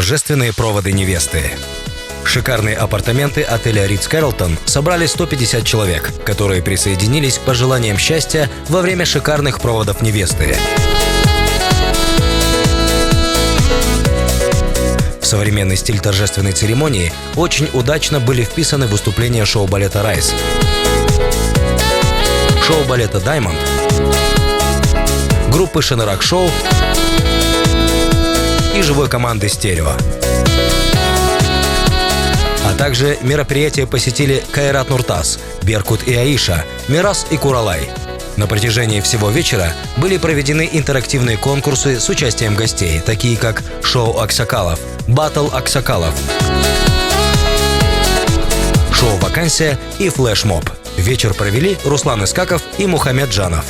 Торжественные проводы невесты. Шикарные апартаменты отеля Ритц-Карлтон собрали 150 человек, которые присоединились к пожеланиям счастья во время шикарных проводов невесты. В современный стиль торжественной церемонии очень удачно были вписаны выступления шоу-балета «Райз», шоу-балета «Даймонд», группы «Шанерак Шоу» и живой команды «Стерео». А также мероприятие посетили Кайрат Нуртас, Беркут и Аиша, Мирас и Куралай. На протяжении всего вечера были проведены интерактивные конкурсы с участием гостей, такие как шоу Аксакалов, Батл Аксакалов, шоу «Вакансия» и флешмоб. Вечер провели Руслан Искаков и Мухаммед Джанов.